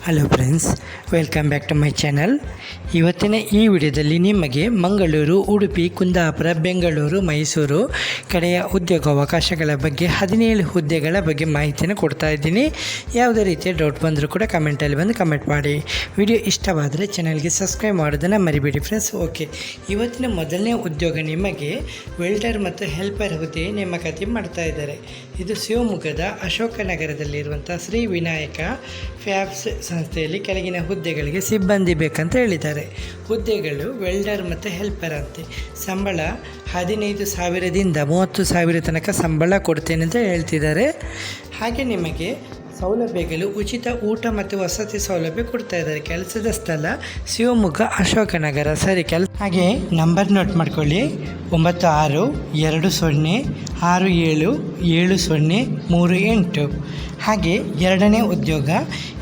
Hello friends, welcome back to my channel. ಇವತ್ತಿನ ಈ ವಿಡಿಯೋದಲ್ಲಿ ನಿಮಗೆ ಮಂಗಳೂರು, ಉಡುಪಿ, ಕುಂದಾಪುರ, ಬೆಂಗಳೂರು, ಮೈಸೂರು ಕಡೆಯ ಉದ್ಯೋಗಾವಕಾಶಗಳ ಬಗ್ಗೆ 17 ಹುದ್ದೆಗಳ ಬಗ್ಗೆ ಮಾಹಿತಿಯನ್ನು ಕೊಡ್ತಾ ಇದ್ದೀನಿ. ಯಾವುದೇ ರೀತಿಯ ಡೌಟ್ ಬಂದರೂ ಕೂಡ ಕಮೆಂಟಲ್ಲಿ ಬಂದು ಕಮೆಂಟ್ ಮಾಡಿ. ವಿಡಿಯೋ ಇಷ್ಟವಾದರೆ ಚಾನಲ್ಗೆ ಸಬ್ಸ್ಕ್ರೈಬ್ ಮಾಡೋದನ್ನು ಮರಿಬೇಡಿ ಫ್ರೆಂಡ್ಸ್. ಓಕೆ, ಇವತ್ತಿನ ಮೊದಲನೇ ಉದ್ಯೋಗ ನಿಮಗೆ ವೆಲ್ಡರ್ ಮತ್ತು ಹೆಲ್ಪರ್ ಹುದ್ದೆ ನೇಮಕಾತಿ ಮಾಡ್ತಾ ಇದ್ದಾರೆ. ಇದು ಶಿವಮೊಗ್ಗದ ಅಶೋಕನಗರದಲ್ಲಿರುವಂಥ ಶ್ರೀ ವಿನಾಯಕ ಫ್ಯಾಬ್ಸ್ ಸಂಸ್ಥೆಯಲ್ಲಿ ಕೆಳಗಿನ ಹುದ್ದೆಗಳಿಗೆ ಸಿಬ್ಬಂದಿ ಬೇಕಂತ ಹೇಳಿದ್ದಾರೆ. ಹುದ್ದೆಗಳು ವೆಲ್ಡರ್ ಮತ್ತು ಹೆಲ್ಪರ್ ಅಂತೆ. ಸಂಬಳ 15,000ದಿಂದ 30,000 ತನಕ ಸಂಬಳ ಕೊಡ್ತೇನೆ ಅಂತ ಹೇಳ್ತಿದ್ದಾರೆ. ಹಾಗೆ ನಿಮಗೆ ಸೌಲಭ್ಯಗಳು ಉಚಿತ ಊಟ ಮತ್ತು ವಸತಿ ಸೌಲಭ್ಯ ಕೊಡ್ತಾ ಇದ್ದಾರೆ. ಕೆಲಸದ ಸ್ಥಳ ಶಿವಮೊಗ್ಗ ಅಶೋಕನಗರ. ಸರಿ, ಹಾಗೆ ನಂಬರ್ ನೋಟ್ ಮಾಡ್ಕೊಳ್ಳಿ: 9620677038. ಹಾಗೆ ಎರಡನೇ ಉದ್ಯೋಗ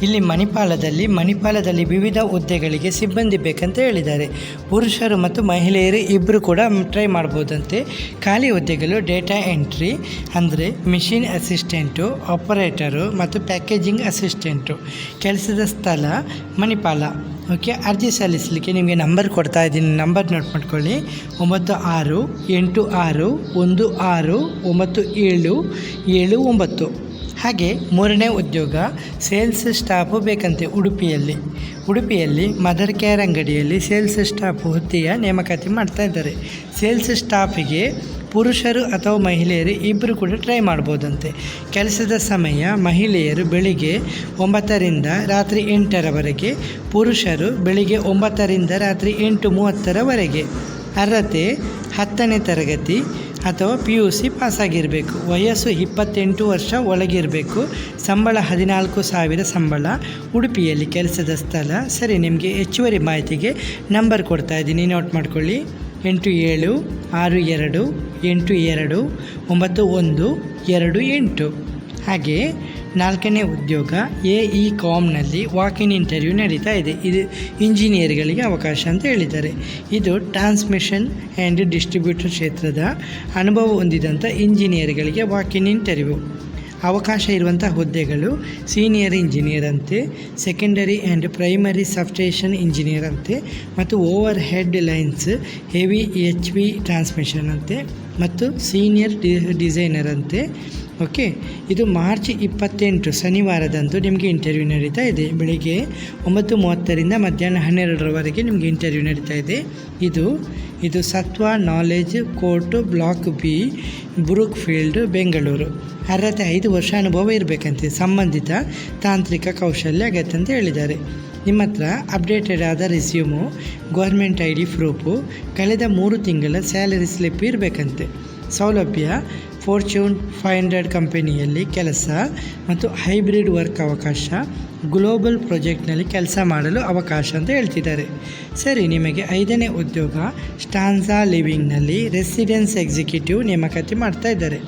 ಇಲ್ಲಿ ಮಣಿಪಾಲದಲ್ಲಿ ವಿವಿಧ ಹುದ್ದೆಗಳಿಗೆ ಸಿಬ್ಬಂದಿ ಬೇಕಂತ ಹೇಳಿದ್ದಾರೆ. ಪುರುಷರು ಮತ್ತು ಮಹಿಳೆಯರು ಇಬ್ಬರು ಕೂಡ ಟ್ರೈ ಮಾಡ್ಬೋದಂತೆ. ಖಾಲಿ ಹುದ್ದೆಗಳು ಡೇಟಾ ಎಂಟ್ರಿ ಅಂದರೆ ಮಿಷಿನ್ ಅಸಿಸ್ಟೆಂಟು, ಆಪರೇಟರು ಮತ್ತು ಪ್ಯಾಕೇಜಿಂಗ್ ಅಸಿಸ್ಟೆಂಟು. ಕೆಲಸದ ಸ್ಥಳ ಮಣಿಪಾಲ. ಓಕೆ, ಅರ್ಜಿ ಸಲ್ಲಿಸಲಿಕ್ಕೆ ನಿಮಗೆ ನಂಬರ್ ಕೊಡ್ತಾ ಇದ್ದೀನಿ. ನಂಬರ್ ನೋಟ್ ಮಾಡ್ಕೊಳ್ಳಿ: 9686169779. ಹಾಗೆ ಮೂರನೇ ಉದ್ಯೋಗ ಸೇಲ್ಸ್ ಸ್ಟಾಫು ಬೇಕಂತೆ. ಉಡುಪಿಯಲ್ಲಿ ಮದರ್ ಕೇರ್ ಅಂಗಡಿಯಲ್ಲಿ ಸೇಲ್ಸ್ ಸ್ಟಾಫ್ ಹುದ್ದೆಯ ನೇಮಕಾತಿ ಮಾಡ್ತಾ ಇದ್ದಾರೆ. ಸೇಲ್ಸ್ ಸ್ಟಾಫಿಗೆ ಪುರುಷರು ಅಥವಾ ಮಹಿಳೆಯರು ಇಬ್ಬರು ಕೂಡ ಟ್ರೈ ಮಾಡ್ಬೋದಂತೆ. ಕೆಲಸದ ಸಮಯ ಮಹಿಳೆಯರು ಬೆಳಿಗ್ಗೆ 9ರಿಂದ ರಾತ್ರಿ 8ರವರೆಗೆ, ಪುರುಷರು ಬೆಳಿಗ್ಗೆ 9ರಿಂದ ರಾತ್ರಿ 8:30ರವರೆಗೆ. ಅರ್ಹತೆ 10ನೇ ತರಗತಿ ಅಥವಾ PUC ಪಾಸಾಗಿರಬೇಕು. ವಯಸ್ಸು 28 ವರ್ಷ ಒಳಗಿರಬೇಕು. ಸಂಬಳ 14,000 ಸಂಬಳ. ಉಡುಪಿಯಲ್ಲಿ ಕೆಲಸದ ಸ್ಥಳ. ಸರಿ, ನಿಮಗೆ ಹೆಚ್ಚುವರಿ ಮಾಹಿತಿಗೆ ನಂಬರ್ ಕೊಡ್ತಾ ಇದ್ದೀನಿ, ನೋಟ್ ಮಾಡ್ಕೊಳ್ಳಿ: 8762829128. ಹಾಗೆ ನಾಲ್ಕನೇ ಉದ್ಯೋಗ AECOMನಲ್ಲಿ ವಾಕಿನ್ ಇಂಟರ್ವ್ಯೂ ನಡೀತಾ ಇದೆ. ಇದು ಇಂಜಿನಿಯರ್ಗಳಿಗೆ ಅವಕಾಶ ಅಂತ ಹೇಳಿದ್ದಾರೆ. ಇದು ಟ್ರಾನ್ಸ್ಮಿಷನ್ ಆ್ಯಂಡ್ ಡಿಸ್ಟ್ರಿಬ್ಯೂಟರ್ ಕ್ಷೇತ್ರದ ಅನುಭವ ಹೊಂದಿದಂಥ ಇಂಜಿನಿಯರ್ಗಳಿಗೆ ವಾಕಿನ್ ಇಂಟರ್ವ್ಯೂ ಅವಕಾಶ ಇರುವಂಥ ಹುದ್ದೆಗಳು: ಸೀನಿಯರ್ ಇಂಜಿನಿಯರ್ ಅಂತೆ, secondary and primary substation engineer ಅಂತೆ, ಮತ್ತು over head lines heavy HV transmission ಅಂತೆ, ಮತ್ತು ಸೀನಿಯರ್ ಡಿಸೈನರ್ ಅಂತೆ. ಓಕೆ, ಇದು ಮಾರ್ಚ್ 28 ಶನಿವಾರದಂದು ನಿಮಗೆ ಇಂಟರ್ವ್ಯೂ ನಡೀತಾ ಇದೆ. ಬೆಳಿಗ್ಗೆ 9:30ರಿಂದ ಮಧ್ಯಾಹ್ನ 12ರವರೆಗೆ ನಿಮಗೆ ಇಂಟರ್ವ್ಯೂ ನಡೀತಾ ಇದೆ. ಇದು Sattva Knowledge Court block B, Brookefield, Bengaluru. ಅರ್ಹತೆ 5 ವರ್ಷ ಅನುಭವ ಇರಬೇಕಂತೆ. ಸಂಬಂಧಿತ ತಾಂತ್ರಿಕ ಕೌಶಲ್ಯ ಅಗತ್ಯ ಅಂತ ಹೇಳಿದ್ದಾರೆ. ನಿಮ್ಮ ಹತ್ರ ಅಪ್ಡೇಟೆಡ್ ಆದ ರೆಸ್ಯೂಮು, ಗೌರ್ಮೆಂಟ್ ID ಪ್ರೂಫು, ಕಳೆದ 3 ತಿಂಗಳ ಸ್ಯಾಲರಿ ಸ್ಲಿಪ್ ಇರಬೇಕಂತೆ. ಸೌಲಭ್ಯ: ಫಾರ್ಚೂನ್ 500 ಕಂಪನಿಯಲ್ಲಿ ಕೆಲಸ ಮತ್ತು ಹೈಬ್ರಿಡ್ ವರ್ಕ್ ಅವಕಾಶ, ಗ್ಲೋಬಲ್ ಪ್ರಾಜೆಕ್ಟ್ನಲ್ಲಿ ಕೆಲಸ ಮಾಡಲು ಅವಕಾಶ ಅಂತ ಹೇಳ್ತಿದ್ದಾರೆ. ಸರಿ, ನಿಮಗೆ 5ನೇ ಉದ್ಯೋಗ ಸ್ಟಾನ್ಸಾ ಲಿವಿಂಗ್ನಲ್ಲಿ ರೆಸಿಡೆನ್ಸ್ ಎಕ್ಸಿಕ್ಯೂಟಿವ್ ನೇಮಕಾತಿ ಮಾಡ್ತಾ ಇದ್ದಾರೆ.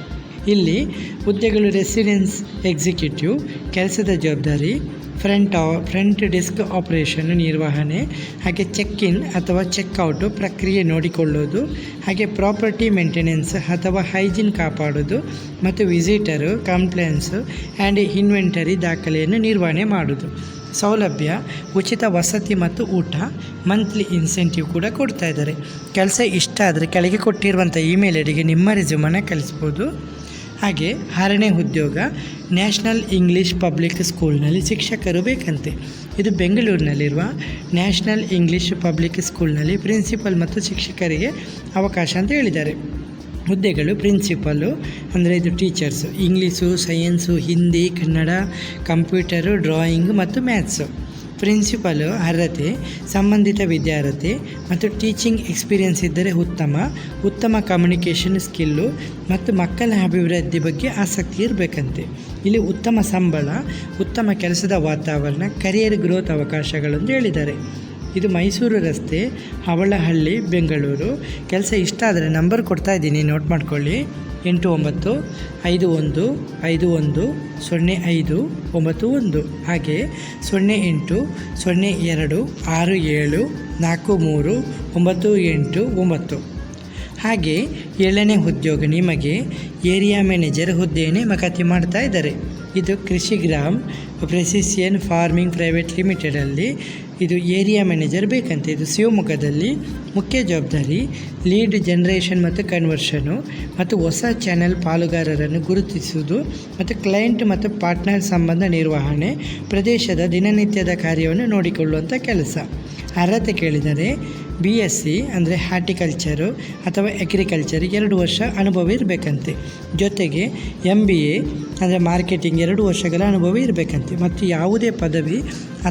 ಇಲ್ಲಿ ಹುದ್ದೆಗಳು ರೆಸಿಡೆನ್ಸ್ ಎಕ್ಸಿಕ್ಯೂಟಿವ್. ಕೆಲಸದ ಜವಾಬ್ದಾರಿ: ಫ್ರಂಟ್ ಡೆಸ್ಕ್ ಆಪರೇಷನ್ ನಿರ್ವಹಣೆ, ಹಾಗೆ ಚೆಕ್ ಇನ್ ಅಥವಾ ಚೆಕ್ಔಟು ಪ್ರಕ್ರಿಯೆ ನೋಡಿಕೊಳ್ಳೋದು, ಹಾಗೆ ಪ್ರಾಪರ್ಟಿ ಮೇಂಟೆನೆನ್ಸ್ ಅಥವಾ ಹೈಜೀನ್ ಕಾಪಾಡೋದು, ಮತ್ತು ವಿಸಿಟರು ಕಂಪ್ಲೇಂಟ್ಸು ಆ್ಯಂಡ್ ಇನ್ವೆಂಟರಿ ದಾಖಲೆಯನ್ನು ನಿರ್ವಹಣೆ ಮಾಡೋದು. ಸೌಲಭ್ಯ: ಉಚಿತ ವಸತಿ ಮತ್ತು ಊಟ, ಮಂತ್ಲಿ ಇನ್ಸೆಂಟಿವ್ ಕೂಡ ಕೊಡ್ತಾ ಇದ್ದಾರೆ. ಕೆಲಸ ಇಷ್ಟ ಆದರೆ ಕೆಳಗೆ ಕೊಟ್ಟಿರುವಂಥ ಇಮೇಲ್ ಐಡಿಗೆ ನಿಮ್ಮ ರೆಸ್ಯೂಮನ್ನು ಕಳಿಸ್ಬೋದು. ಹಾಗೆ 6ನೇ ಉದ್ಯೋಗ ನ್ಯಾಷನಲ್ ಇಂಗ್ಲೀಷ್ ಪಬ್ಲಿಕ್ ಸ್ಕೂಲ್ನಲ್ಲಿ ಶಿಕ್ಷಕರು ಬೇಕಂತೆ. ಇದು ಬೆಂಗಳೂರಿನಲ್ಲಿರುವ ನ್ಯಾಷನಲ್ ಇಂಗ್ಲೀಷ್ ಪಬ್ಲಿಕ್ ಸ್ಕೂಲ್ನಲ್ಲಿ ಪ್ರಿನ್ಸಿಪಲ್ ಮತ್ತು ಶಿಕ್ಷಕರಿಗೆ ಅವಕಾಶ ಅಂತ ಹೇಳಿದ್ದಾರೆ. ಹುದ್ದೆಗಳು: ಪ್ರಿನ್ಸಿಪಲ್ಲು ಅಂದರೆ ಇದು teachers, English, science, Hindi, Kannada, computer, drawing ಮತ್ತು ಮ್ಯಾಥ್ಸು. ಪ್ರಿನ್ಸಿಪಲು ಅರ್ಹತೆ ಸಂಬಂಧಿತ ವಿದ್ಯಾರ್ಥಿ ಮತ್ತು ಟೀಚಿಂಗ್ ಎಕ್ಸ್ಪೀರಿಯನ್ಸ್ ಇದ್ದರೆ ಉತ್ತಮ ಕಮ್ಯುನಿಕೇಷನ್ ಸ್ಕಿಲ್ಲು ಮತ್ತು ಮಕ್ಕಳ ಅಭಿವೃದ್ಧಿ ಬಗ್ಗೆ ಆಸಕ್ತಿ ಇರಬೇಕಂತೆ. ಇಲ್ಲಿ ಉತ್ತಮ ಸಂಬಳ, ಉತ್ತಮ ಕೆಲಸದ ವಾತಾವರಣ, ಕರಿಯರ್ ಗ್ರೋತ್ ಅವಕಾಶಗಳನ್ನು ಹೇಳಿದ್ದಾರೆ. ಇದು ಮೈಸೂರು ರಸ್ತೆ, ಹವಳಹಳ್ಳಿ, ಬೆಂಗಳೂರು. ಕೆಲಸ ಇಷ್ಟ ಆದರೆ ನಂಬರ್ ಕೊಡ್ತಾ ಇದ್ದೀನಿ, ನೋಟ್ ಮಾಡ್ಕೊಳ್ಳಿ: 8951510591. ಹಾಗೆ 0802674398. ಹಾಗೆ 7ನೇ ಉದ್ಯೋಗ ನಿಮಗೆ ಏರಿಯಾ ಮ್ಯಾನೇಜರ್ ಹುದ್ದೆಯೇ ನೇಮಕಾತಿ ಮಾಡ್ತಾ ಇದ್ದಾರೆ. ಇದು ಕೃಷಿಗ್ರಾಮ್ ಪ್ರೆಸಿಷನ್ ಫಾರ್ಮಿಂಗ್ ಪ್ರೈವೇಟ್ ಲಿಮಿಟೆಡಲ್ಲಿ ಇದು ಏರಿಯಾ ಮ್ಯಾನೇಜರ್ ಬೇಕಂತೆ. ಇದು ಶಿವಮೊಗ್ಗದಲ್ಲಿ. ಮುಖ್ಯ ಜವಾಬ್ದಾರಿ ಲೀಡ್ ಜನರೇಷನ್ ಮತ್ತು ಕನ್ವರ್ಷನು ಮತ್ತು ಹೊಸ ಚಾನೆಲ್ ಪಾಲುಗಾರರನ್ನು ಗುರುತಿಸುವುದು ಮತ್ತು ಕ್ಲೈಂಟ್ ಮತ್ತು ಪಾರ್ಟ್ನರ್ ಸಂಬಂಧ ನಿರ್ವಹಣೆ, ಪ್ರದೇಶದ ದಿನನಿತ್ಯದ ಕಾರ್ಯವನ್ನು ನೋಡಿಕೊಳ್ಳುವಂಥ ಕೆಲಸ. ಅರ್ಹತೆ ಕೇಳಿದರೆ BSc ಅಂದರೆ ಹಾರ್ಟಿಕಲ್ಚರು ಅಥವಾ ಅಗ್ರಿಕಲ್ಚರ್ 2 ವರ್ಷ ಅನುಭವ ಇರಬೇಕಂತೆ. ಜೊತೆಗೆ MBA ಅಂದರೆ ಮಾರ್ಕೆಟಿಂಗ್ 2 ವರ್ಷಗಳ ಅನುಭವ ಇರಬೇಕಂತೆ. ಮತ್ತು ಯಾವುದೇ ಪದವಿ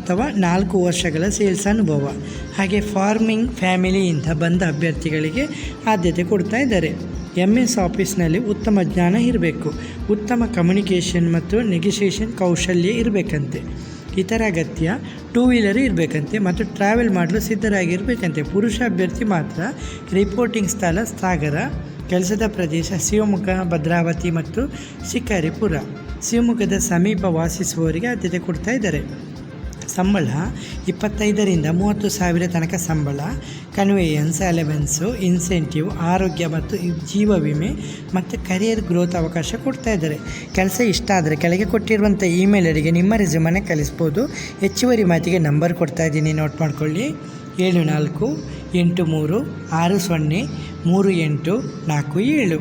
ಅಥವಾ 4 ವರ್ಷಗಳ ಸೇಲ್ಸ್ ಅನುಭವ. ಹಾಗೆ ಫಾರ್ಮಿಂಗ್ ಫ್ಯಾಮಿಲಿಯಿಂದ ಬಂದ ಅಭ್ಯರ್ಥಿಗಳಿಗೆ ಆದ್ಯತೆ ಕೊಡ್ತಾ ಇದ್ದಾರೆ. MS ಆಫೀಸ್ನಲ್ಲಿ ಉತ್ತಮ ಜ್ಞಾನ ಇರಬೇಕು. ಉತ್ತಮ ಕಮ್ಯುನಿಕೇಷನ್ ಮತ್ತು ನೆಗೋಷಿಯೇಷನ್ ಕೌಶಲ್ಯ ಇರಬೇಕಂತೆ. ಇತರ ಅಗತ್ಯ 2 ವೀಲರ್ ಇರಬೇಕಂತೆ ಮತ್ತು ಟ್ರಾವೆಲ್ ಮಾಡಲು ಸಿದ್ಧರಾಗಿರಬೇಕಂತೆ. ಪುರುಷ ಅಭ್ಯರ್ಥಿ ಮಾತ್ರ. ರಿಪೋರ್ಟಿಂಗ್ ಸ್ಥಳ ಸಾಗರ. ಕೆಲಸದ ಪ್ರದೇಶ ಶಿವಮೊಗ್ಗ, ಭದ್ರಾವತಿ ಮತ್ತು ಶಿಕಾರಿಪುರ. ಶಿವಮೊಗ್ಗದ ಸಮೀಪ ವಾಸಿಸುವವರಿಗೆ ಆದ್ಯತೆ ಕೊಡ್ತಾ ಇದ್ದಾರೆ. ಸಂಬಳ 25,000 ರಿಂದ 30,000 ತನಕ ಸಂಬಳ. ಕನ್ವೇಯನ್ಸ್, ಅಲೆವೆನ್ಸು, ಇನ್ಸೆಂಟಿವ್, ಆರೋಗ್ಯ ಮತ್ತು ಜೀವ ವಿಮೆ ಮತ್ತು ಕರಿಯರ್ ಗ್ರೋತ್ ಅವಕಾಶ ಕೊಡ್ತಾ ಇದ್ದಾರೆ. ಕೆಲಸ ಇಷ್ಟ ಆದರೆ ಕೆಳಗೆ ಕೊಟ್ಟಿರುವಂಥ ಇಮೇಲ್ ಐಡಿಗೆ ನಿಮ್ಮ ರೆಸ್ಯೂಮನ್ನು ಕಳಿಸ್ಬೋದು. ಹೆಚ್ಚುವರಿ ಮಾಹಿತಿಗೆ ನಂಬರ್ ಕೊಡ್ತಾ ಇದ್ದೀನಿ, ನೋಟ್ ಮಾಡ್ಕೊಳ್ಳಿ. 7486038387.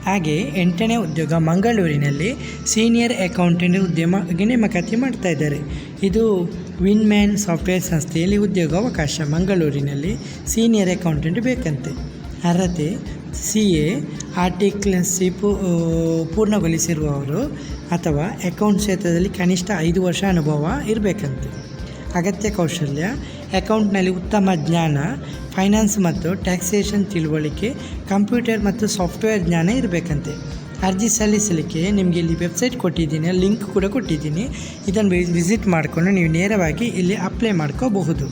ಹಾಗೆ 8ನೇ ಉದ್ಯೋಗ ಮಂಗಳೂರಿನಲ್ಲಿ ಸೀನಿಯರ್ ಅಕೌಂಟೆಂಟ್ ಉದ್ಯಮಕ್ಕೆ ನೇಮಕಾತಿ ಮಾಡ್ತಾ ಇದ್ದಾರೆ. ಇದು ವಿನ್ಮ್ಯಾನ್ ಸಾಫ್ಟ್ವೇರ್ ಸಂಸ್ಥೆಯಲ್ಲಿ ಉದ್ಯೋಗಾವಕಾಶ. ಮಂಗಳೂರಿನಲ್ಲಿ ಸೀನಿಯರ್ ಅಕೌಂಟೆಂಟ್ ಬೇಕಂತೆ. ಅರ್ಹತೆ CA ಆರ್ಟಿಕಲ್ಶಿಪ್ ಪೂರ್ಣಗೊಳಿಸಿರುವವರು ಅಥವಾ ಅಕೌಂಟ್ ಕ್ಷೇತ್ರದಲ್ಲಿ ಕನಿಷ್ಠ 5 ವರ್ಷ ಅನುಭವ ಇರಬೇಕಂತೆ. ಅಗತ್ಯ ಕೌಶಲ್ಯ ಅಕೌಂಟ್ನಲ್ಲಿ ಉತ್ತಮ ಜ್ಞಾನ, ಫೈನಾನ್ಸ್ ಮತ್ತು ಟ್ಯಾಕ್ಸೇಷನ್ ತಿಳುವಳಿಕೆ, ಕಂಪ್ಯೂಟರ್ ಮತ್ತು ಸಾಫ್ಟ್ವೇರ್ ಜ್ಞಾನ ಇರಬೇಕಂತೆ. ಅರ್ಜಿ ಸಲ್ಲಿಸಲಿಕ್ಕೆ ನಿಮಗೆ ಇಲ್ಲಿ ವೆಬ್ಸೈಟ್ ಕೊಟ್ಟಿದ್ದೀನಿ, ಲಿಂಕ್ ಕೂಡ ಕೊಟ್ಟಿದ್ದೀನಿ. ಇದನ್ನು ವಿಸಿಟ್ ಮಾಡಿಕೊಂಡು ನೀವು ನೇರವಾಗಿ ಇಲ್ಲಿ ಅಪ್ಲೈ ಮಾಡ್ಕೋಬಹುದು.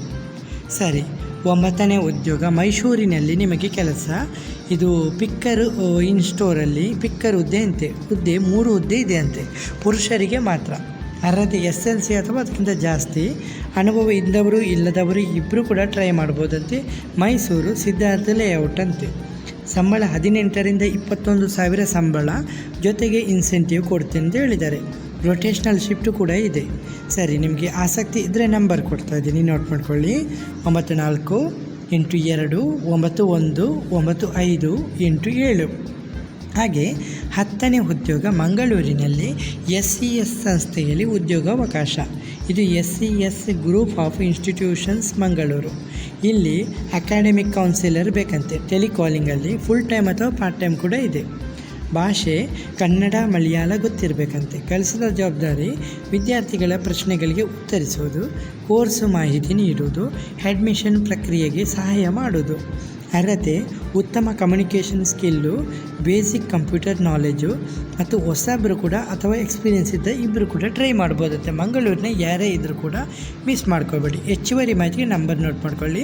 ಸರಿ, 9ನೇ ಉದ್ಯೋಗ ಮೈಸೂರಿನಲ್ಲಿ ನಿಮಗೆ ಕೆಲಸ. ಇದು ಪಿಕ್ಕರ್ ಇನ್ ಸ್ಟೋರಲ್ಲಿ ಪಿಕ್ಕರ್ ಹುದ್ದೆ 3 ಹುದ್ದೆ ಇದೆ ಅಂತೆ, ಪುರುಷರಿಗೆ ಮಾತ್ರ. ಅರ್ಹತೆ SLC ಅಥವಾ ಅದಕ್ಕಿಂತ ಜಾಸ್ತಿ. ಅನುಭವ ಇದ್ದವರು ಇಲ್ಲದವರು ಇಬ್ಬರು ಕೂಡ ಟ್ರೈ ಮಾಡ್ಬೋದಂತೆ. ಮೈಸೂರು ಸಿದ್ಧಾರ್ಥ ಲೇಔಟ್ ಅಂತೆ. ಸಂಬಳ 18,000 ರಿಂದ 21,000 ಸಂಬಳ, ಜೊತೆಗೆ ಇನ್ಸೆಂಟಿವ್ ಕೊಡ್ತೀನಿ ಅಂತ ಹೇಳಿದ್ದಾರೆ. ರೊಟೇಷ್ನಲ್ ಶಿಫ್ಟು ಕೂಡ ಇದೆ. ಸರಿ, ನಿಮಗೆ ಆಸಕ್ತಿ ಇದ್ದರೆ ನಂಬರ್ ಕೊಡ್ತಾ ಇದ್ದೀನಿ, ನೋಟ್ ಮಾಡ್ಕೊಳ್ಳಿ. 9482919587. ಹಾಗೆ 10ನೇ ಉದ್ಯೋಗ ಮಂಗಳೂರಿನಲ್ಲಿ SCS ಸಂಸ್ಥೆಯಲ್ಲಿ ಉದ್ಯೋಗಾವಕಾಶ. ಇದು SCS group of institutions Mangaluru. ಇಲ್ಲಿ ಅಕಾಡೆಮಿಕ್ ಕೌನ್ಸಿಲರ್ ಬೇಕಂತೆ. ಟೆಲಿಕಾಲಿಂಗಲ್ಲಿ ಫುಲ್ ಟೈಮ್ ಅಥವಾ ಪಾರ್ಟ್ ಟೈಮ್ ಕೂಡ ಇದೆ. ಭಾಷೆ ಕನ್ನಡ, ಮಲಯಾಳ ಗೊತ್ತಿರಬೇಕಂತೆ. ಕೆಲಸದ ಜವಾಬ್ದಾರಿ ವಿದ್ಯಾರ್ಥಿಗಳ ಪ್ರಶ್ನೆಗಳಿಗೆ ಉತ್ತರಿಸುವುದು, ಕೋರ್ಸ್ ಮಾಹಿತಿ ನೀಡುವುದು, ಅಡ್ಮಿಷನ್ ಪ್ರಕ್ರಿಯೆಗೆ ಸಹಾಯ ಮಾಡುವುದು. ಅರ್ಹತೆ ಉತ್ತಮ communication skill, basic computer knowledge ಮತ್ತು ಹೊಸಬ್ರು ಕೂಡ ಅಥವಾ ಎಕ್ಸ್ಪೀರಿಯೆನ್ಸ್ ಇದ್ದ ಇಬ್ಬರು ಕೂಡ ಟ್ರೈ ಮಾಡ್ಬೋದಂತೆ. ಮಂಗಳೂರಿನ ಯಾರೇ ಇದ್ದರೂ ಕೂಡ ಮಿಸ್ ಮಾಡ್ಕೋಬೇಡಿ. ಹೆಚ್ಚುವರಿ ಮಾಹಿತಿಗೆ ನಂಬರ್ ನೋಟ್ ಮಾಡ್ಕೊಳ್ಳಿ.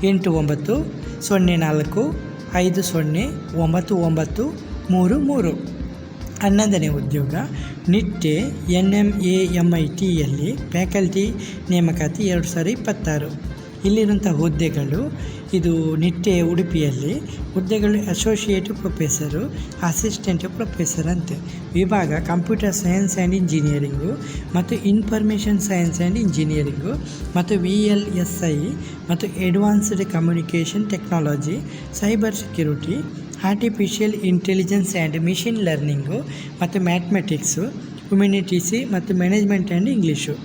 8904509933. 11ನೇ ಉದ್ಯೋಗ ನಿಟ್ಟೆ NMAMITಯಲ್ಲಿ ಫ್ಯಾಕಲ್ಟಿ ನೇಮಕಾತಿ 2026. ಇಲ್ಲಿರುವಂಥ ಹುದ್ದೆಗಳು ಇದು ನಿಟ್ಟೆ ಉಡುಪಿಯಲ್ಲಿ ಹುದ್ದೆಗಳು ಅಸೋಸಿಯೇಟ್ ಪ್ರೊಫೆಸರು, ಅಸಿಸ್ಟೆಂಟ್ ಪ್ರೊಫೆಸರ್ ಅಂತೆ. ವಿಭಾಗ ಕಂಪ್ಯೂಟರ್ ಸೈನ್ಸ್ ಆ್ಯಂಡ್ ಇಂಜಿನಿಯರಿಂಗು ಮತ್ತು ಇನ್ಫಾರ್ಮೇಷನ್ ಸೈನ್ಸ್ ಆ್ಯಂಡ್ ಇಂಜಿನಿಯರಿಂಗು ಮತ್ತು VLSI ಮತ್ತು advanced communication technology, cyber security, artificial intelligence and machine learning ಮತ್ತು ಮ್ಯಾಥಮೆಟಿಕ್ಸು, ಹ್ಯುಮ್ಯಾನಿಟೀಸಿ ಮತ್ತು ಮ್ಯಾನೇಜ್ಮೆಂಟ್ ಆ್ಯಂಡ್ ಇಂಗ್ಲೀಷು.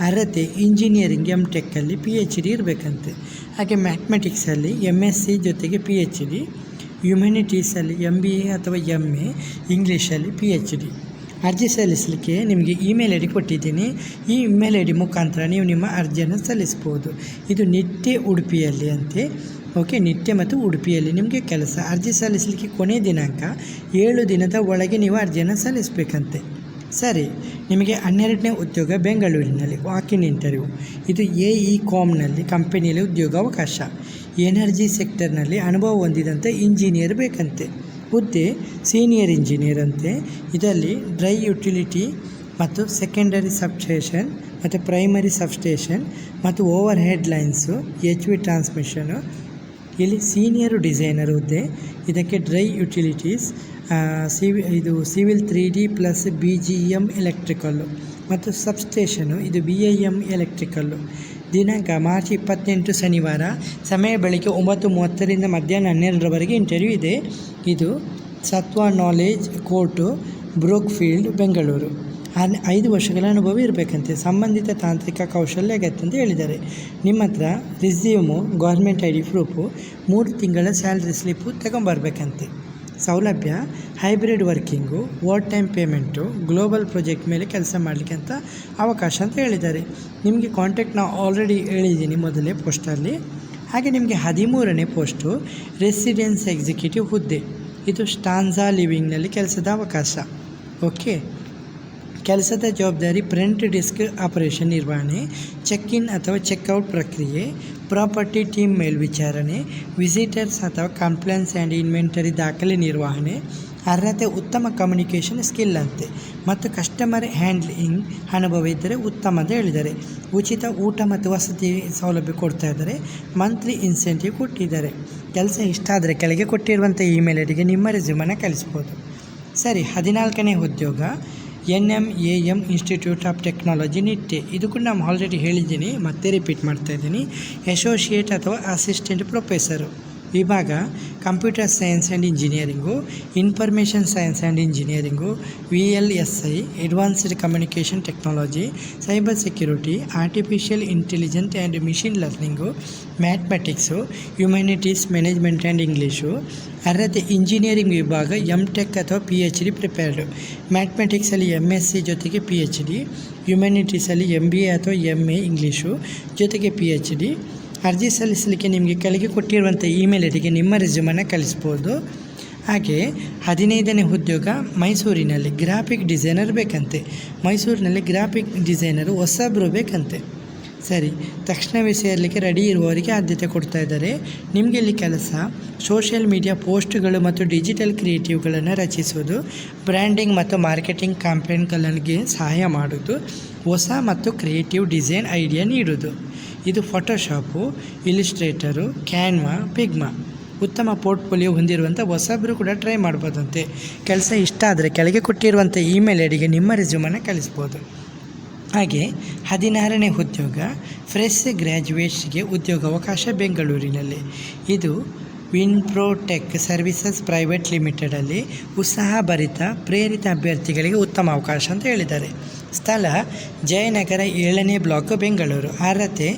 ಅರ್ಹತೆ ಇಂಜಿನಿಯರಿಂಗ್ MTechಲ್ಲಿ PhD ಇರಬೇಕಂತೆ. ಹಾಗೆ ಮ್ಯಾಥಮೆಟಿಕ್ಸಲ್ಲಿ MSc ಜೊತೆಗೆ PhD, ಹ್ಯುಮ್ಯಾನಿಟೀಸಲ್ಲಿ MBA ಅಥವಾ MA, ಇಂಗ್ಲೀಷಲ್ಲಿ PhD. ಅರ್ಜಿ ಸಲ್ಲಿಸಲಿಕ್ಕೆ ನಿಮಗೆ ಇಮೇಲ್ ಐಡಿ ಕೊಟ್ಟಿದ್ದೀನಿ. ಈ ಇಮೇಲ್ ಐಡಿ ಮುಖಾಂತರ ನೀವು ನಿಮ್ಮ ಅರ್ಜಿಯನ್ನು ಸಲ್ಲಿಸ್ಬೋದು. ಇದು ನಿಟ್ಟೆ ಉಡುಪಿಯಲ್ಲಿ ಅಂತೆ. ಓಕೆ, ನಿಟ್ಟೆ ಮತ್ತು ಉಡುಪಿಯಲ್ಲಿ ನಿಮಗೆ ಕೆಲಸ. ಅರ್ಜಿ ಸಲ್ಲಿಸಲಿಕ್ಕೆ ಕೊನೆಯ ದಿನಾಂಕ 7 ದಿನದ ಒಳಗೆ ನೀವು ಅರ್ಜಿಯನ್ನು ಸಲ್ಲಿಸಬೇಕಂತೆ. ಸರಿ, ನಿಮಗೆ 12ನೇ ಉದ್ಯೋಗ ಬೆಂಗಳೂರಿನಲ್ಲಿ ವಾಕಿನ್ ಇಂಟರ್ವ್ಯೂ. ಇದು AECOMನಲ್ಲಿ ಕಂಪನಿಯಲ್ಲಿ ಉದ್ಯೋಗಾವಕಾಶ. ಎನರ್ಜಿ ಸೆಕ್ಟರ್ನಲ್ಲಿ ಅನುಭವ ಹೊಂದಿದಂಥ ಇಂಜಿನಿಯರ್ ಬೇಕಂತೆ. ಹುದ್ದೆ ಸೀನಿಯರ್ ಇಂಜಿನಿಯರ್ ಅಂತೆ. ಇದರಲ್ಲಿ ಡ್ರೈ ಯುಟಿಲಿಟಿ ಮತ್ತು ಸೆಕೆಂಡರಿ ಸಬ್ಸ್ಟೇಷನ್ ಮತ್ತು ಪ್ರೈಮರಿ ಸಬ್ಸ್ಟೇಷನ್ ಮತ್ತು over head lines, HV transmission, ಇಲ್ಲಿ ಸೀನಿಯರ್ ಡಿಸೈನರ್ ಹುದ್ದೆ. ಇದಕ್ಕೆ dry utilities, civil 3D plus BGM electrical ಮತ್ತು ಸಬ್ಸ್ಟೇಷನು ಇದು BIM ಎಲೆಕ್ಟ್ರಿಕಲ್ಲು. ದಿನಾಂಕ ಮಾರ್ಚ್ 28 ಶನಿವಾರ. ಸಮಯ ಬೆಳಗ್ಗೆ 9:30 ಮಧ್ಯಾಹ್ನ 12ರವರೆಗೆ ಇಂಟರ್ವ್ಯೂ ಇದೆ. ಇದು Sattva knowledge court, Brookfield, Bengaluru. 5 ವರ್ಷಗಳ ಅನುಭವ ಇರಬೇಕಂತೆ. ಸಂಬಂಧಿತ ತಾಂತ್ರಿಕ ಕೌಶಲ್ಯ ಅಗತ್ಯ ಅಂತ ಹೇಳಿದ್ದಾರೆ. ನಿಮ್ಮ ಹತ್ರ ರಿಸ್ಯೂಮು, ಗೌರ್ಮೆಂಟ್ ID ಪ್ರೂಫು, 3 ತಿಂಗಳ ಸ್ಯಾಲ್ರಿ ಸ್ಲಿಪ್ಪು ತಗೊಂಬರ್ಬೇಕಂತೆ. ಸೌಲಭ್ಯ hybrid working, overtime payment, global project ಮೇಲೆ ಕೆಲಸ ಮಾಡಲಿಕ್ಕೆ ಅಂತ ಅವಕಾಶ ಅಂತ ಹೇಳಿದ್ದಾರೆ. ನಿಮಗೆ ಕಾಂಟ್ಯಾಕ್ಟ್ ನಾವು ಆಲ್ರೆಡಿ ಹೇಳಿದ್ದೀನಿ ಮೊದಲೇ ಪೋಸ್ಟಲ್ಲಿ. ಹಾಗೆ ನಿಮಗೆ 13ನೇ ಪೋಸ್ಟು ರೆಸಿಡೆನ್ಸ್ ಎಕ್ಸಿಕ್ಯೂಟಿವ್ ಹುದ್ದೆ. ಇದು ಸ್ಟಾನ್ಸಾ ಲಿವಿಂಗ್ನಲ್ಲಿ ಕೆಲಸದ ಅವಕಾಶ. ಓಕೆ, ಕೆಲಸದ ಜವಾಬ್ದಾರಿ ಪ್ರಿಂಟ್ ಡಿಸ್ಕ್ ಆಪರೇಷನ್ ನಿರ್ವಹಣೆ, ಚೆಕ್ ಇನ್ ಅಥವಾ ಚೆಕ್ಔಟ್ ಪ್ರಕ್ರಿಯೆ, ಪ್ರಾಪರ್ಟಿ ಟೀಮ್ ಮೇಲ್ವಿಚಾರಣೆ, ವಿಸಿಟರ್ಸ್ ಅಥವಾ ಕಂಪ್ಲೇಂಟ್ಸ್ ಆ್ಯಂಡ್ ಇನ್ವೆಂಟರಿ ದಾಖಲೆ ನಿರ್ವಹಣೆ. ಅರ್ಹತೆ ಉತ್ತಮ ಕಮ್ಯುನಿಕೇಷನ್ ಸ್ಕಿಲ್ ಅಂತೆ ಮತ್ತು ಕಸ್ಟಮರ್ ಹ್ಯಾಂಡ್ಲಿಂಗ್ ಅನುಭವ ಇದ್ದರೆ ಉತ್ತಮ ಅಂತ ಹೇಳಿದ್ದಾರೆ. ಉಚಿತ ಊಟ ಮತ್ತು ವಸತಿ ಸೌಲಭ್ಯ ಕೊಡ್ತಾ ಇದ್ದಾರೆ. ಮಂತ್ಲಿ ಇನ್ಸೆಂಟಿವ್ ಕೊಟ್ಟಿದ್ದಾರೆ. ಕೆಲಸ ಇಷ್ಟ ಆದರೆ ಕೆಳಗೆ ಕೊಟ್ಟಿರುವಂಥ ಇಮೇಲ್ ಐಡಿಗೆ ನಿಮ್ಮ ರೆಸ್ಯೂಮನ್ನು ಕಳಿಸ್ಬೋದು. ಸರಿ, 14ನೇ ಉದ್ಯೋಗ NMAM institute of technology Nitte. ಇದು ಕೂಡ ನಾನು ಆಲ್ರೆಡಿ ಹೇಳಿದ್ದೀನಿ, ಮತ್ತೆ ರಿಪೀಟ್ ಮಾಡ್ತಾಯಿದ್ದೀನಿ. ಅಸೋಸಿಯೇಟ್ ಅಥವಾ ಅಸಿಸ್ಟೆಂಟ್ ಪ್ರೊಫೆಸರು. ವಿಭಾಗ computer science and engineering, information science and engineering, VLSI advanced communication technology, cyber security, artificial intelligence and machine learning, mathematics, humanities, management and English. ಅರ್ಹತೆ engineering ವಿಭಾಗ MTech ಅಥವಾ PhD ಪ್ರಿಪೇರ್ಡು. ಮ್ಯಾಥಮೆಟಿಕ್ಸಲ್ಲಿ MSc ಜೊತೆಗೆ PhD, ಹ್ಯುಮ್ಯಾನಿಟೀಸಲ್ಲಿ MBA ಅಥವಾ MA English ಜೊತೆಗೆ PhD. ಅರ್ಜಿ ಸಲ್ಲಿಸಲಿಕ್ಕೆ ನಿಮಗೆ ಕೆಳಗೆ ಕೊಟ್ಟಿರುವಂಥ ಇಮೇಲ್ ಐಡಿಗೆ ನಿಮ್ಮ ರೆಸ್ಯೂಮನ್ನು ಕಳಿಸ್ಬೋದು. ಹಾಗೆ 15ನೇ ಉದ್ಯೋಗ ಮೈಸೂರಿನಲ್ಲಿ ಗ್ರಾಫಿಕ್ ಡಿಸೈನರ್ ಬೇಕಂತೆ. ಮೈಸೂರಿನಲ್ಲಿ ಗ್ರಾಫಿಕ್ ಡಿಸೈನರು ಹೊಸಬ್ರು ಬೇಕಂತೆ. ಸರಿ, ತಕ್ಷಣವೇ ಸೇರಲಿಕ್ಕೆ ರೆಡಿ ಇರುವವರಿಗೆ ಆದ್ಯತೆ ಕೊಡ್ತಾ ಇದ್ದಾರೆ. ನಿಮಗೆ ಇಲ್ಲಿ ಕೆಲಸ ಸೋಷಿಯಲ್ ಮೀಡಿಯಾ ಪೋಸ್ಟ್ಗಳು ಮತ್ತು ಡಿಜಿಟಲ್ ಕ್ರಿಯೇಟಿವ್ಗಳನ್ನು ರಚಿಸೋದು, ಬ್ರ್ಯಾಂಡಿಂಗ್ ಮತ್ತು ಮಾರ್ಕೆಟಿಂಗ್ ಕ್ಯಾಂಪೇನ್ಗಳಿಗೆ ಸಹಾಯ ಮಾಡೋದು, ಹೊಸ ಮತ್ತು ಕ್ರಿಯೇಟಿವ್ ಡಿಸೈನ್ ಐಡಿಯಾ ನೀಡೋದು. ಇದು ಫೋಟೋಶಾಪು, ಇಲಿಸ್ಟ್ರೇಟರು, ಕ್ಯಾನ್ವಾ, ಪಿಗ್ಮಾ. ಉತ್ತಮ ಪೋರ್ಟ್ಫೋಲಿಯೋ ಹೊಂದಿರುವಂಥ ಹೊಸಬ್ರು ಕೂಡ ಟ್ರೈ ಮಾಡ್ಬೋದಂತೆ. ಕೆಲಸ ಇಷ್ಟ ಆದರೆ ಕೆಳಗೆ ಕೊಟ್ಟಿರುವಂಥ ಇಮೇಲ್ ಐಡಿಗೆ ನಿಮ್ಮ ರೆಸ್ಯೂಮನ್ನು ಕಳಿಸ್ಬೋದು. ಹಾಗೆ 16ನೇ ಉದ್ಯೋಗ ಫ್ರೆಶ್ ಗ್ರ್ಯಾಜುಯೇಟ್ಸ್ಗೆ ಉದ್ಯೋಗಾವಕಾಶ ಬೆಂಗಳೂರಿನಲ್ಲಿ. ಇದು ವಿನ್ಪ್ರೋಟೆಕ್ ಸರ್ವಿಸಸ್ ಪ್ರೈವೇಟ್ ಲಿಮಿಟೆಡಲ್ಲಿ ಉತ್ಸಾಹಭರಿತ ಪ್ರೇರಿತ ಅಭ್ಯರ್ಥಿಗಳಿಗೆ ಉತ್ತಮ ಅವಕಾಶ ಅಂತ ಹೇಳಿದ್ದಾರೆ. ಸ್ಥಳ ಜಯನಗರ 7ನೇ ಬ್ಲಾಕ್, ಬೆಂಗಳೂರು. ಅರ್ಹತೆ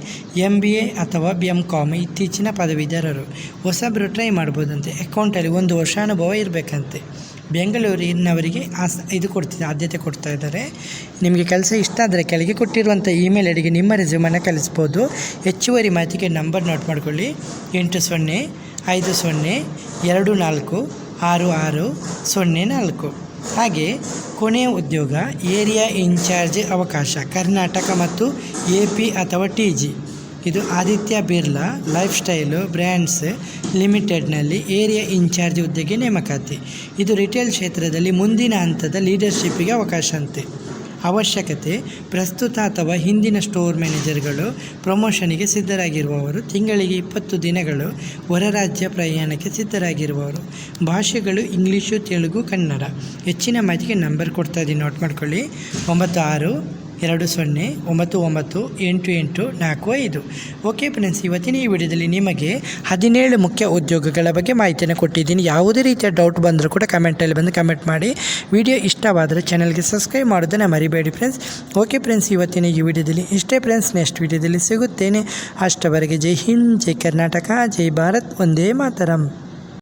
MBA ಅಥವಾ BCom ಇತ್ತೀಚಿನ ಪದವೀಧರರು. ಹೊಸಬ್ರು ಟ್ರೈ ಮಾಡ್ಬೋದಂತೆ. ಅಕೌಂಟಲ್ಲಿ 1 ವರ್ಷ ಅನುಭವ ಇರಬೇಕಂತೆ. ಬೆಂಗಳೂರಿನವರಿಗೆ ಆದ್ಯತೆ ಕೊಡ್ತಾ ಇದ್ದಾರೆ. ನಿಮಗೆ ಕೆಲಸ ಇಷ್ಟ ಆದರೆ ಕೆಳಗೆ ಕೊಟ್ಟಿರುವಂಥ ಇಮೇಲ್ ಐಡಿಗೆ ನಿಮ್ಮ ರೆಸ್ಯೂಮನ್ನು ಕಳಿಸ್ಬೋದು. ಹೆಚ್ಚುವರಿ ಮಾಹಿತಿಗೆ ನಂಬರ್ ನೋಟ್ ಮಾಡ್ಕೊಳ್ಳಿ: 8050246604. ಹಾಗೆ ಕೊನೆಯ ಉದ್ಯೋಗ ಏರಿಯಾ ಇನ್ಚಾರ್ಜ್ ಅವಕಾಶ ಕರ್ನಾಟಕ ಮತ್ತು AP ಅಥವಾ TG. ಇದು Aditya Birla lifestyle brands ಲಿಮಿಟೆಡ್ನಲ್ಲಿ ಏರಿಯಾ ಇನ್ಚಾರ್ಜ್ ಹುದ್ದೆಗೆ ನೇಮಕಾತಿ. ಇದು ರಿಟೇಲ್ ಕ್ಷೇತ್ರದಲ್ಲಿ ಮುಂದಿನ ಹಂತದ ಲೀಡರ್ಶಿಪ್ಪಿಗೆ ಅವಕಾಶ ಅಂತೆ. ಅವಶ್ಯಕತೆ ಪ್ರಸ್ತುತ ಅಥವಾ ಹಿಂದಿನ ಸ್ಟೋರ್ ಮ್ಯಾನೇಜರ್ಗಳು, ಪ್ರಮೋಷನಿಗೆ ಸಿದ್ಧರಾಗಿರುವವರು, ತಿಂಗಳಿಗೆ 20 ದಿನಗಳು ಹೊರ ರಾಜ್ಯ ಪ್ರಯಾಣಕ್ಕೆ ಸಿದ್ಧರಾಗಿರುವವರು. ಭಾಷೆಗಳು ಇಂಗ್ಲೀಷು, ತೆಲುಗು, ಕನ್ನಡ. ಹೆಚ್ಚಿನ ಮಾಹಿತಿಗೆ ನಂಬರ್ ಕೊಡ್ತಾ ಇದ್ದೀನಿ, ನೋಟ್ ಮಾಡ್ಕೊಳ್ಳಿ: 9620998845. ಓಕೆ ಫ್ರೆಂಡ್ಸ್, ಇವತ್ತಿನ ಈ ವಿಡಿಯೋದಲ್ಲಿ ನಿಮಗೆ 17 ಮುಖ್ಯ ಉದ್ಯೋಗಗಳ ಬಗ್ಗೆ ಮಾಹಿತಿಯನ್ನು ಕೊಟ್ಟಿದ್ದೀನಿ. ಯಾವುದೇ ರೀತಿಯ ಡೌಟ್ ಬಂದರೂ ಕೂಡ ಕಮೆಂಟಲ್ಲಿ ಬಂದು ಕಮೆಂಟ್ ಮಾಡಿ. ವಿಡಿಯೋ ಇಷ್ಟವಾದರೆ ಚಾನಲ್ಗೆ ಸಬ್ಸ್ಕ್ರೈಬ್ ಮಾಡೋದನ್ನು ಮರಿಬೇಡಿ ಫ್ರೆಂಡ್ಸ್. ಓಕೆ ಫ್ರೆಂಡ್ಸ್, ಇವತ್ತಿನ ಈ ವಿಡಿಯೋದಲ್ಲಿ ಇಷ್ಟೇ ಫ್ರೆಂಡ್ಸ್. ನೆಕ್ಸ್ಟ್ ವಿಡಿಯೋದಲ್ಲಿ ಸಿಗುತ್ತೇನೆ. ಅಷ್ಟವರೆಗೆ ಜೈ ಹಿಂದ್, ಜೈ ಕರ್ನಾಟಕ, ಜೈ ಭಾರತ್, ವಂದೇ ಮಾತರಂ.